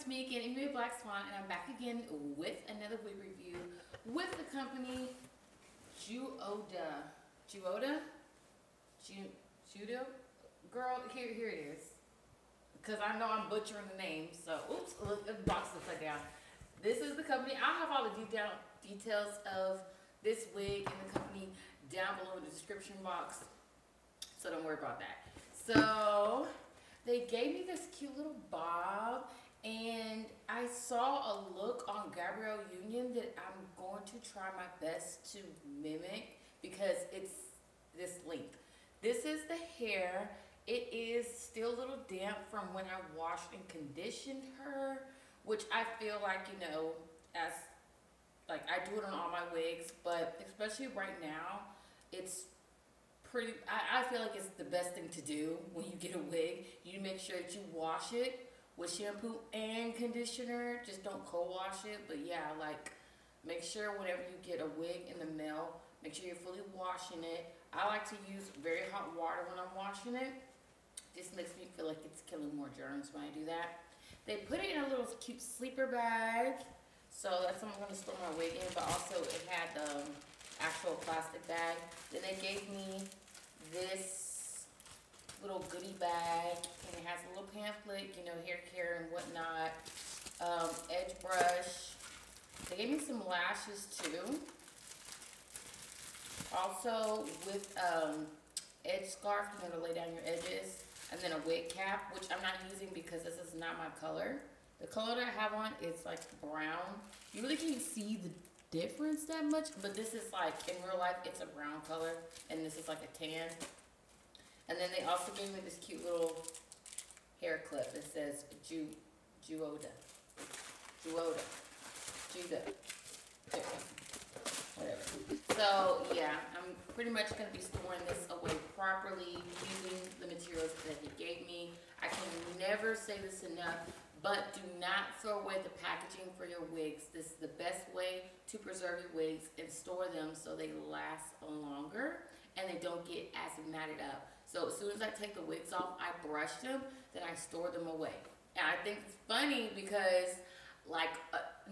it's me again, Amy Black Swan, and I'm back again with another wig review with the company Junoda. Judo? Girl, here it is. Because I know I'm butchering the name, so oops, look, the box is upside down. This is the company. I'll have all the details of this wig and the company down below in the description box, so don't worry about that. So they gave me this cute little bob, and I saw a look on Gabrielle Union that I'm going to try my best to mimic because it's this length. This is the hair. It is still a little damp from when I washed and conditioned her, which I feel like, you know, as like I do it on all my wigs, but especially right now, it's pretty, I feel like it's the best thing to do when you get a wig. You make sure that you wash it with shampoo and conditioner. Just don't co-wash it, but yeah, like make sure whenever you get a wig in the mail, make sure you're fully washing it. I like to use very hot water when I'm washing it. Just makes me feel like it's killing more germs when I do that. They put it in a little cute sleeper bag, so that's what I'm going to store my wig in, but also it had the actual plastic bag. Then they gave me this little goodie bag, and it has a little pamphlet, you know, hair care and whatnot, edge brush. They gave me some lashes too. Also with edge scarf, you know, to lay down your edges, and then a wig cap, which I'm not using because this is not my color. The color that I have on is like brown. You really can't see the difference that much, but this is like, in real life, it's a brown color, and this is like a tan. And then they also gave me this cute little hair clip that says Junoda. Whatever. So yeah, I'm pretty much going to be storing this away properly using the materials that he gave me. I can never say this enough, but do not throw away the packaging for your wigs. This is the best way to preserve your wigs and store them so they last longer and they don't get as matted up. So as soon as I take the wigs off, I brush them, then I store them away. And I think it's funny because like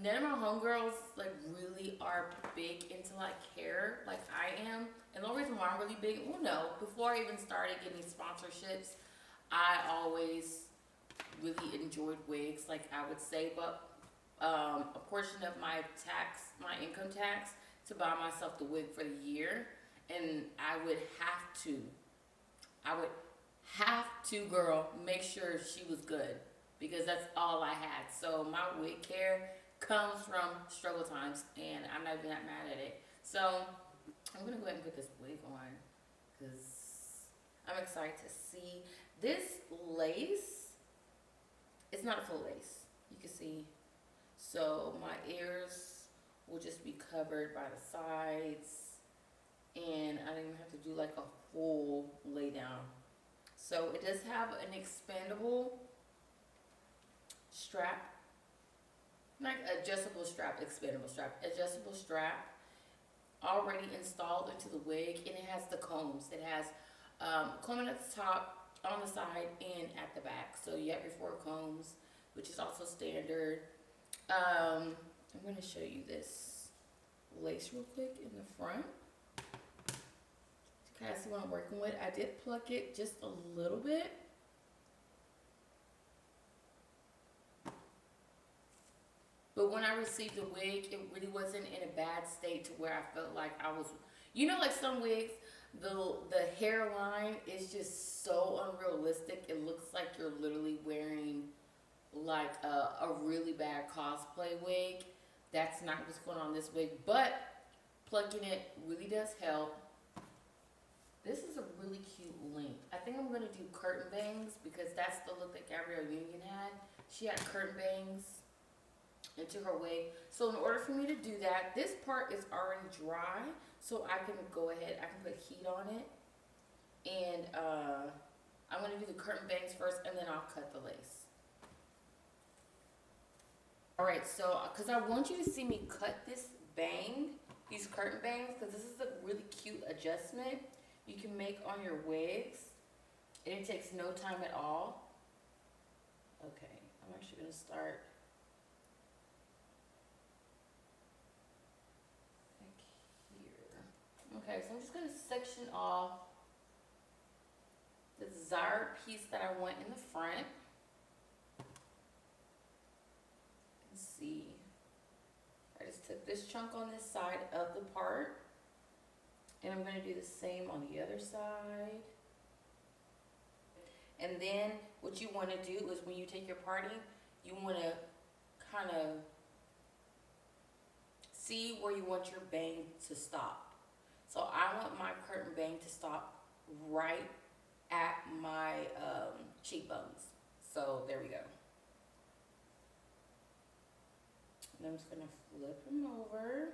none of my homegirls like really are big into like hair like I am. And the only reason why I'm really big, well no, before I even started getting sponsorships, I always really enjoyed wigs, like I would save up a portion of my income tax to buy myself the wig for the year, and I would have to, girl, make sure she was good because that's all I had. So my wig care comes from struggle times, and I'm not even that mad at it. So I'm gonna go ahead and put this wig on because I'm excited to see this lace. It's not a full lace, you can see. So my ears will just be covered by the sides, and I don't even have to do like a full lay down. So it does have an expandable strap, not adjustable strap, expandable strap, adjustable strap already installed into the wig, and it has the combs. It has combing at the top, on the side, and at the back. So you have your 4 combs, which is also standard. I'm going to show you this lace real quick in the front to kind of see what I'm working with. I did pluck it just a little bit. But when I received the wig, it really wasn't in a bad state to where I felt like I was, you know, like some wigs, the hairline is just so unrealistic. It looks like you're literally wearing like a really bad cosplay wig. That's not what's going on in this wig, but plucking it really does help. This is a really cute length. I think I'm going to do curtain bangs because that's the look that Gabrielle Union had. She had curtain bangs into her wig. So in order for me to do that, this part is already dry, so I can go ahead, I can put heat on it, and I'm going to do the curtain bangs first, and then I'll cut the lace. Alright, so because I want you to see me cut this bang, these curtain bangs, because this is a really cute adjustment you can make on your wigs, and it takes no time at all. Okay, I'm actually going to start to section off the desired piece that I want in the front. Let's see. I just took this chunk on this side of the part, and I'm going to do the same on the other side. And then what you want to do is when you take your parting, you want to kind of see where you want your bang to stop. So I want my curtain bang to stop right at my cheekbones. So there we go. And I'm just going to flip them over.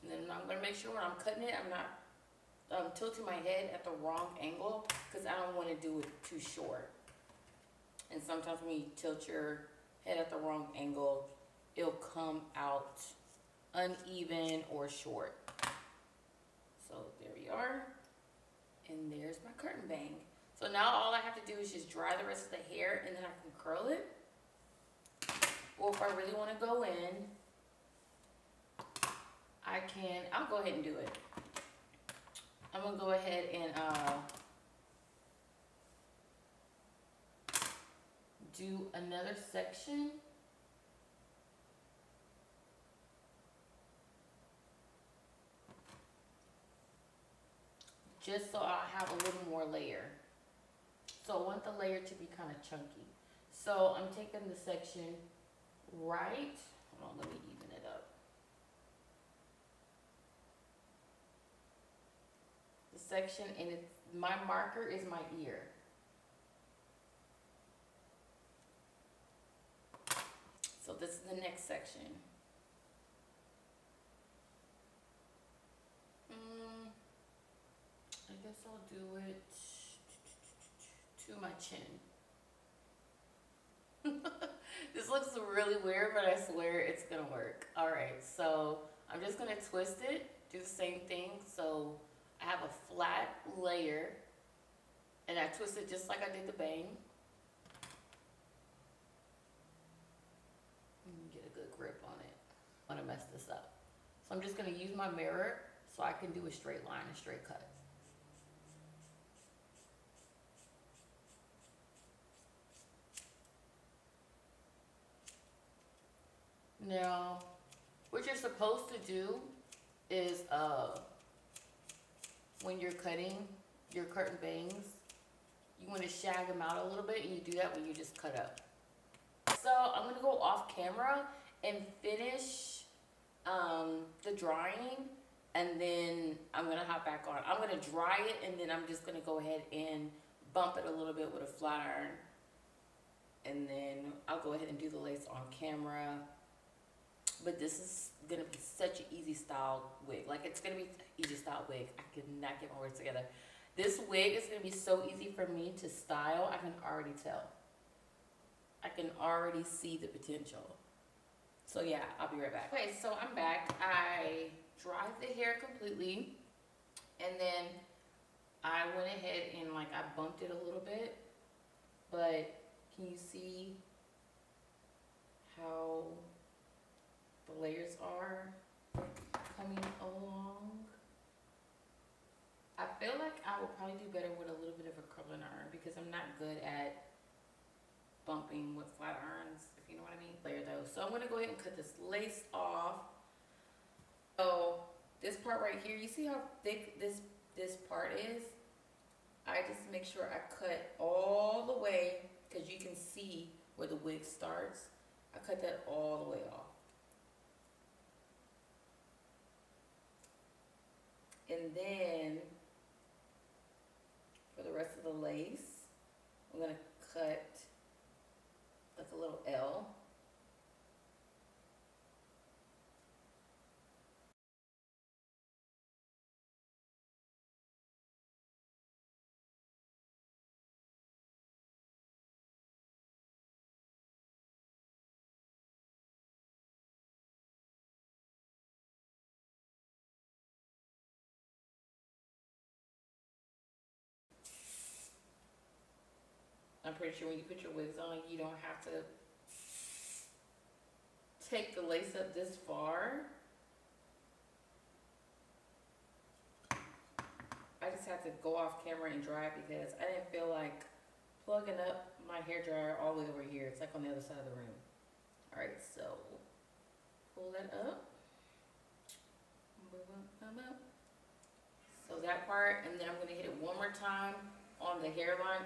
And then I'm going to make sure when I'm cutting it, I'm not tilting my head at the wrong angle, because I don't want to do it too short. And sometimes when you tilt your head at the wrong angle, it'll come out uneven or short. So there we are. And there's my curtain bang. So now all I have to do is just dry the rest of the hair, and then I can curl it. Or if I really want to go in, I'll go ahead and do it. I'm gonna go ahead and do another section. Just so I have a little more layer. So I want the layer to be kind of chunky. So I'm taking the section right, hold on, let me even it up. The section, and my marker is my ear. So this is the next section. I guess I'll do it to my chin. This looks really weird, but I swear it's gonna work. All right, so I'm just gonna twist it, do the same thing. So I have a flat layer, and I twist it just like I did the bang. Get a good grip on it. I'm gonna mess this up. So I'm just gonna use my mirror so I can do a straight line, a straight cut. Now, what you're supposed to do is, when you're cutting your curtain bangs, you want to shag them out a little bit, and you do that when you just cut up. So I'm going to go off camera and finish the drying, and then I'm going to hop back on. I'm going to dry it, and then I'm just going to go ahead and bump it a little bit with a flat iron, and then I'll go ahead and do the lace on camera. But this is going to be such an easy style wig. Like, it's going to be easy style wig. I cannot get my words together. This wig is going to be so easy for me to style. I can already tell. I can already see the potential. So yeah, I'll be right back. Okay, so I'm back. I dried the hair completely. And then I went ahead and I bumped it a little bit. But can you see how the layers are coming along? I feel like I would probably do better with a little bit of a curling iron, because I'm not good at bumping with flat irons, if you know what I mean. Layer those. So I'm gonna go ahead and cut this lace off. So this part right here, you see how thick this part is? I just make sure I cut all the way, because you can see where the wig starts. I cut that all the way off. And then for the rest of the lace, I'm gonna cut like a little L. I'm pretty sure when you put your wigs on, you don't have to take the lace up this far. just had to go off camera and dry it because I didn't feel like plugging up my hair dryer all the way over here. It's like on the other side of the room. All right, so pull that up. So that part, and then I'm gonna hit it one more time on the hairline.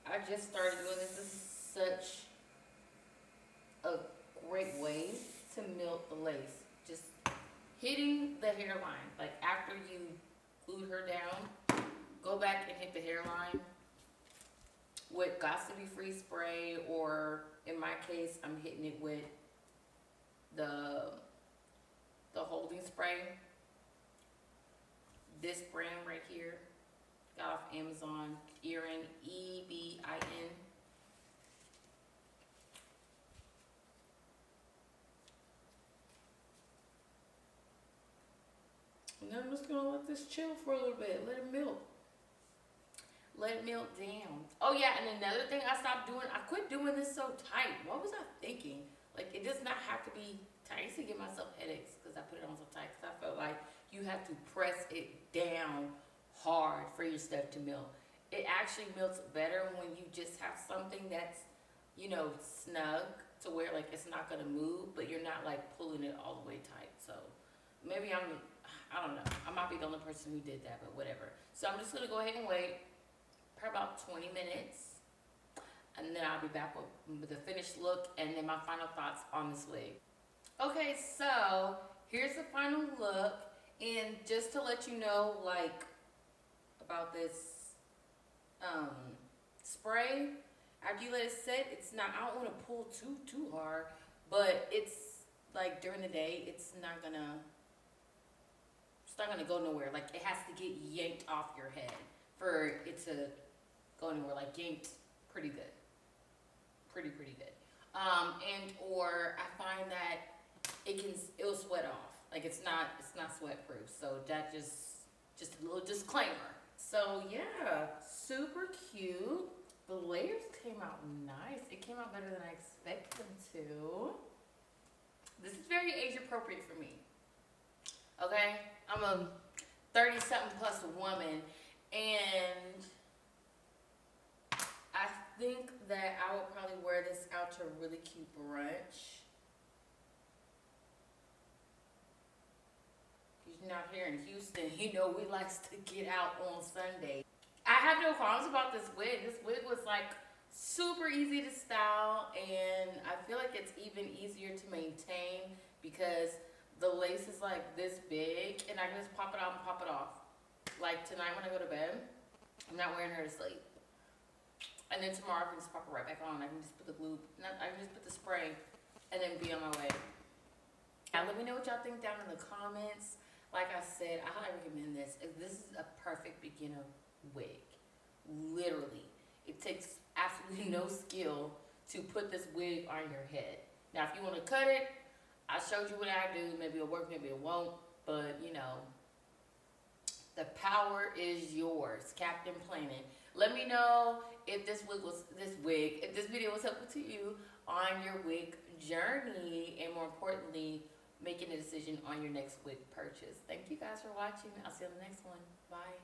I just started doing this. This is such a great way to melt the lace. Just hitting the hairline. Like after you glued her down, go back and hit the hairline with Got to Be Free spray, or in my case, I'm hitting it with the holding spray. This brand right here, got off Amazon, Ebin, E-B-I-N. And then I'm just gonna let this chill for a little bit, let it melt. Let it melt down. Oh yeah, and another thing I stopped doing, I quit doing this so tight. What was I thinking? Like, it does not have to be tight. I used to give myself headaches because I put it on so tight, because I felt like you have to press it down hard for your stuff to melt. It actually melts better when you just have something that's, you know, snug to where like it's not gonna move, but you're not like pulling it all the way tight. So maybe I don't know. I might be the only person who did that, but whatever. So I'm just gonna go ahead and wait for about 20 minutes. And then I'll be back with the finished look and then my final thoughts on this wig. Okay, so here's the final look. And just to let you know, like, about this spray, after you let it set, it's not, I don't want to pull too hard, but it's like during the day, it's not gonna go nowhere. Like, it has to get yanked off your head for it to go anywhere. Like, yanked pretty good. Pretty good. And or I find that it'll sweat off. Like it's not sweat proof. So that just a little disclaimer. So yeah, super cute. The layers came out nice. It came out better than I expected them to. This is very age appropriate for me. Okay, I'm a 30-something plus woman, and I think that I would probably wear this out to a really cute brunch. Out here in Houston, you know, we likes to get out on Sunday. I have no qualms about this wig. This wig was like super easy to style, and I feel like it's even easier to maintain because the lace is like this big and I can just pop it out and pop it off. Like tonight when I go to bed, I'm not wearing her to sleep. And then tomorrow I can just pop it right back on. I can just put the glue, I can just put the spray and then be on my way. Now let me know what y'all think down in the comments. Like I said, I highly recommend this. This is a perfect beginner wig. Literally. It takes absolutely no skill to put this wig on your head. Now, if you want to cut it, I showed you what I do. Maybe it'll work, maybe it won't. But, you know, the power is yours. Captain Planet. Let me know if this video was helpful to you on your wig journey, and more importantly, making a decision on your next wig purchase. Thank you guys for watching. I'll see you on the next one. Bye.